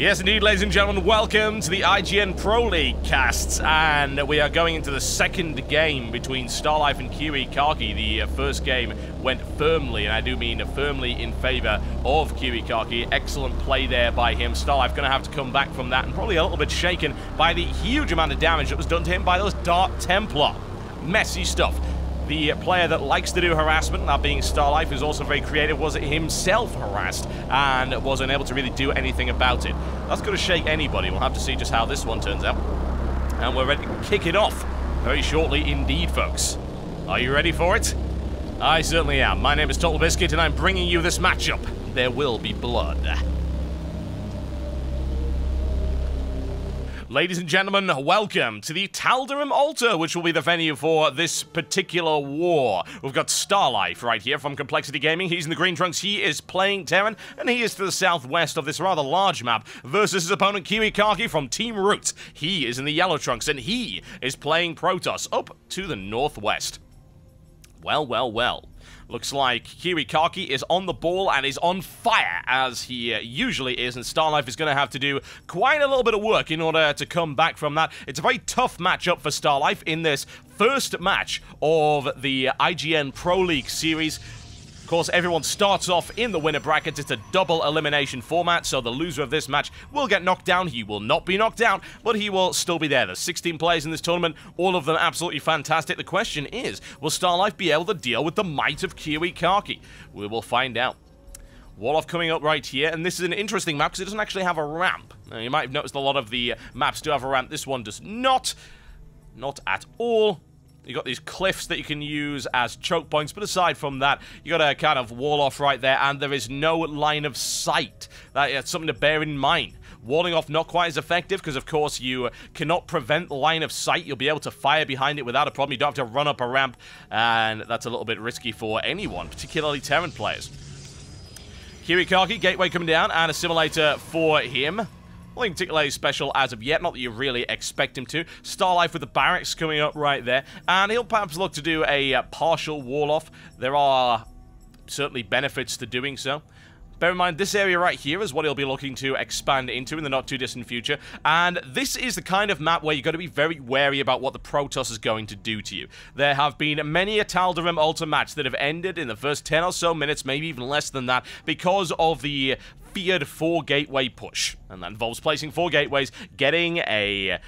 Yes, indeed, ladies and gentlemen, welcome to the IGNProLeague casts, and we are going into the second game between Stalife and Kiwikaki. The first game went firmly, and I do mean firmly, in favor of Kiwikaki. Excellent play there by him. Stalife going to have to come back from that, and probably a little bit shaken by the huge amount of damage that was done to him by those Dark Templar. Messy stuff. The player that likes to do harassment, that being Stalife, who's also very creative, was himself harassed and was unable to really do anything about it. That's going to shake anybody. We'll have to see just how this one turns out. And we're ready to kick it off very shortly indeed, folks. Are you ready for it? I certainly am. My name is Total Biscuit, and I'm bringing you this matchup. There will be blood. Ladies and gentlemen, welcome to the Tal'Darim Altar, which will be the venue for this particular war. We've got Stalife right here from Complexity Gaming. He's in the green trunks. He is playing Terran, and he is to the southwest of this rather large map versus his opponent Kiwikaki from Team Root. He is in the yellow trunks, and he is playing Protoss up to the northwest. Well, well, well. Looks like Kiwikaki is on the ball and is on fire, as he usually is, and Stalife is going to have to do quite a little bit of work in order to come back from that. It's a very tough matchup for Stalife in this first match of the IGNProLeague series. Of course, everyone starts off in the winner brackets. It's a double elimination format, so the loser of this match will get knocked down. He will not be knocked down, but he will still be there. There's 16 players in this tournament, all of them absolutely fantastic. The question is, will Stalife be able to deal with the might of Kiwikaki? We will find out. Wall-off coming up right here, and this is an interesting map because it doesn't actually have a ramp. Now, you might have noticed a lot of the maps do have a ramp. This one does not. Not at all. You got these cliffs that you can use as choke points, but aside from that, you got a kind of wall off right there, and there is no line of sight. That's something to bear in mind. Walling off not quite as effective because, of course, you cannot prevent the line of sight. You'll be able to fire behind it without a problem. You don't have to run up a ramp, and that's a little bit risky for anyone, particularly Terran players. Kiwikaki, gateway coming down, and a simulator for him. Nothing particularly special as of yet, not that you really expect him to. Stalife with the barracks coming up right there, and he'll perhaps look to do a partial wall-off. There are certainly benefits to doing so. Bear in mind, this area right here is what he'll be looking to expand into in the not-too-distant future, and this is the kind of map where you've got to be very wary about what the Protoss is going to do to you. There have been many a Tal'Darim Altar match that have ended in the first 10 or so minutes, maybe even less than that, because of the feared 4-gateway push. And that involves placing 4 gateways, getting a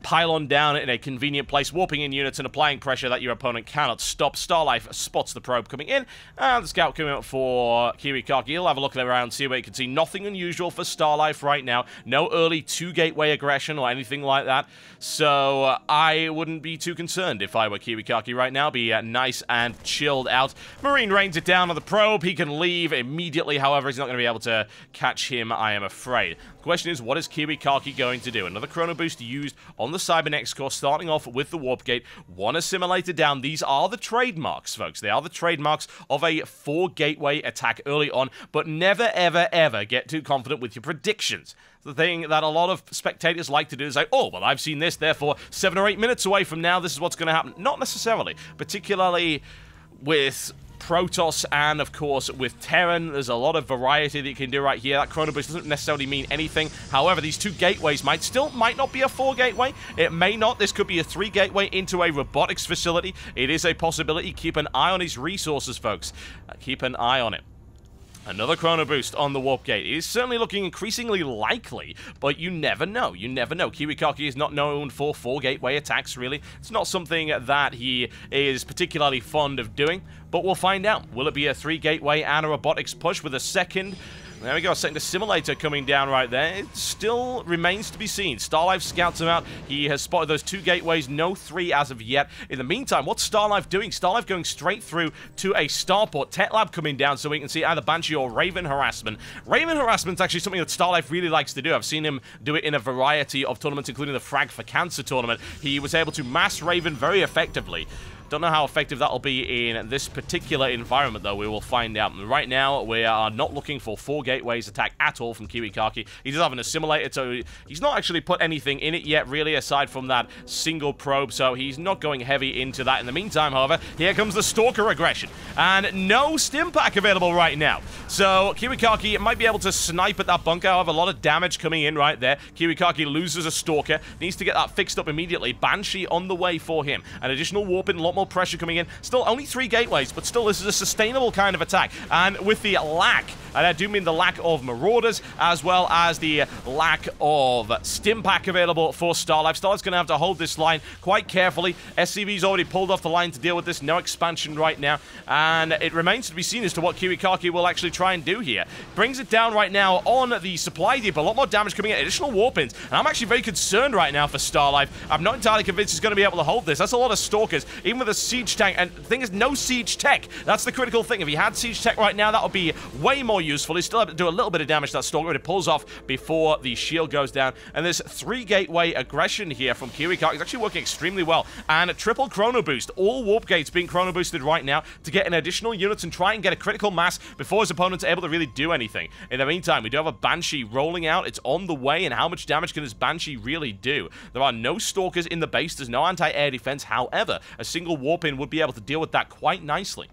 pylon down in a convenient place, warping in units and applying pressure that your opponent cannot stop. Stalife spots the probe coming in, and the scout coming up for Kiwikaki. He'll have a look around, see where you can see. Nothing unusual for Stalife right now. No early 2-gateway aggression or anything like that. So I wouldn't be too concerned if I were Kiwikaki right now. Be nice and chilled out. Marine rains it down on the probe. He can leave immediately. However, he's not going to be able to catch him, I am afraid. The question is, what is Kiwikaki going to do? Another chrono boost used on the Cybernex core, starting off with the warp gate. One assimilator down. These are the trademarks, folks. They are the trademarks of a 4-gateway attack early on, but never, ever, ever get too confident with your predictions. The thing that a lot of spectators like to do is say, oh, well, I've seen this, therefore 7 or 8 minutes away from now, this is what's going to happen. Not necessarily, particularly with Protoss and, of course, with Terran. There's a lot of variety that you can do right here. That chrono boost doesn't necessarily mean anything. However, these 2 gateways might not be a 4-gateway. It may not. This could be a 3-gateway into a robotics facility. It is a possibility. Keep an eye on his resources, folks. Keep an eye on it. Another chrono boost on the warp gate. It is certainly looking increasingly likely, but you never know. You never know. Kiwikaki is not known for 4-gateway attacks, really. It's not something that he is particularly fond of doing, but we'll find out. Will it be a 3-gateway and a robotics push with a second? There we go, second assimilator coming down right there. It still remains to be seen. Stalife scouts him out. He has spotted those 2 gateways, no 3 as of yet. In the meantime, what's Stalife doing? Stalife going straight through to a starport. Tech Lab coming down so we can see either Banshee or Raven harassment. Raven harassment is actually something that Stalife really likes to do. I've seen him do it in a variety of tournaments, including the Frag for Cancer tournament. He was able to mass Raven very effectively. Don't know how effective that'll be in this particular environment, though. We will find out. Right now, we are not looking for 4 gateways attack at all from Kiwikaki. He does have an assimilator, so he's not actually put anything in it yet, really, aside from that single probe, so he's not going heavy into that. In the meantime, however, here comes the Stalker aggression, and no stim pack available right now. So Kiwikaki might be able to snipe at that bunker. However, a lot of damage coming in right there. Kiwikaki loses a Stalker, needs to get that fixed up immediately. Banshee on the way for him. An additional warp in, a lot more pressure coming in. Still only 3 gateways, but still this is a sustainable kind of attack. And with the lack, and I do mean the lack of Marauders, as well as the lack of stim pack available for Stalife. Starlife's going to have to hold this line quite carefully. SCV's already pulled off the line to deal with this. No expansion right now. And it remains to be seen as to what Kiwikaki will actually try and do here. Brings it down right now on the supply depot. A lot more damage coming in. Additional warp-ins. And I'm actually very concerned right now for Stalife. I'm not entirely convinced he's going to be able to hold this. That's a lot of Stalkers, even with a siege tank. And the thing is, no siege tech. That's the critical thing. If he had siege tech right now, that would be way more useful. He still have to do a little bit of damage to that Stalker, but it pulls off before the shield goes down. And this 3 gateway aggression here from Kiwikaki is actually working extremely well. And a triple chrono boost. All warp gates being chrono boosted right now to get an additional units and try and get a critical mass before his opponent's able to really do anything. In the meantime, we do have a Banshee rolling out. It's on the way, and how much damage can this Banshee really do? There are no Stalkers in the base. There's no anti-air defense. However, a single warp-in would be able to deal with that quite nicely.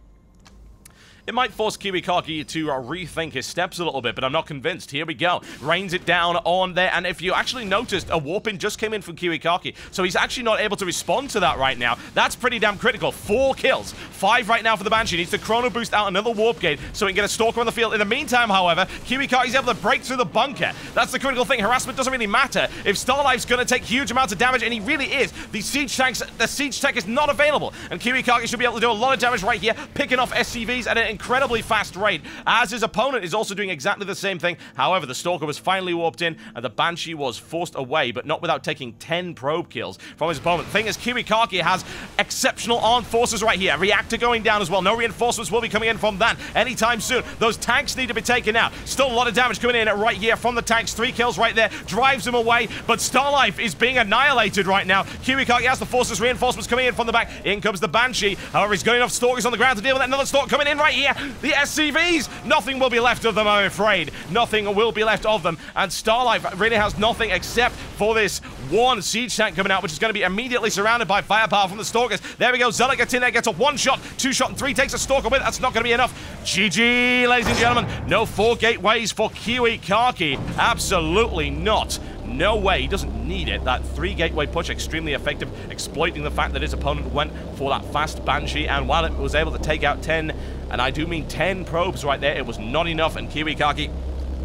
It might force Kiwikaki to rethink his steps a little bit, but I'm not convinced. Here we go. Rains it down on there, and if you actually noticed, a warp-in just came in from Kiwikaki, so he's actually not able to respond to that right now. That's pretty damn critical. 4 kills. 5 right now for the Banshee. Needs to chrono boost out another warp gate so he can get a Stalker on the field. In the meantime, however, Kiwikaki's able to break through the bunker. That's the critical thing. Harassment doesn't really matter. If Starlife's going to take huge amounts of damage, and he really is, the siege tech is not available, and Kiwikaki should be able to do a lot of damage right here, picking off SCVs at an incredibly fast rate, as his opponent is also doing exactly the same thing. However, the Stalker was finally warped in, and the Banshee was forced away, but not without taking 10 probe kills from his opponent. The thing is, Kiwikaki has exceptional armed forces right here. Reactor going down as well. No reinforcements will be coming in from that anytime soon. Those tanks need to be taken out. Still a lot of damage coming in right here from the tanks. 3 kills right there. Drives him away, but Stalife is being annihilated right now. Kiwikaki has the forces, reinforcements coming in from the back. In comes the Banshee. However, he's got enough Stalkers on the ground to deal with that. Another Stalker coming in right here. The SCVs, nothing will be left of them, I'm afraid. Nothing will be left of them. And Stalife really has nothing except for this 1 siege tank coming out, which is going to be immediately surrounded by firepower from the Stalkers. There we go. Zealot gets in there, gets a 1 shot, 2 shot, and 3 takes a Stalker with it. That's not going to be enough. GG, ladies and gentlemen. No 4 gateways for Kiwikaki. Absolutely not. No way. He doesn't need it. That 3 gateway push, extremely effective, exploiting the fact that his opponent went for that fast Banshee, and while it was able to take out 10, and I do mean 10 probes right there, it was not enough, and Kiwikaki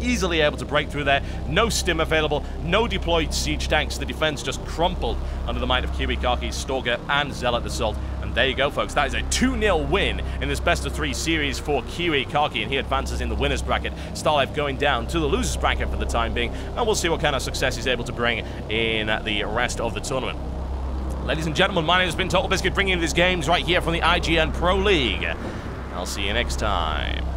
easily able to break through there. No stim available, no deployed siege tanks. The defense just crumpled under the might of Kiwikaki's Stalker and Zealot Assault. And there you go, folks. That is a 2-0 win in this best-of-3 series for Kiwikaki, and he advances in the winner's bracket. Stalife going down to the loser's bracket for the time being, and we'll see what kind of success he's able to bring in the rest of the tournament. Ladies and gentlemen, my name has been Total Biscuit, bringing you these games right here from the IGN Pro League. I'll see you next time.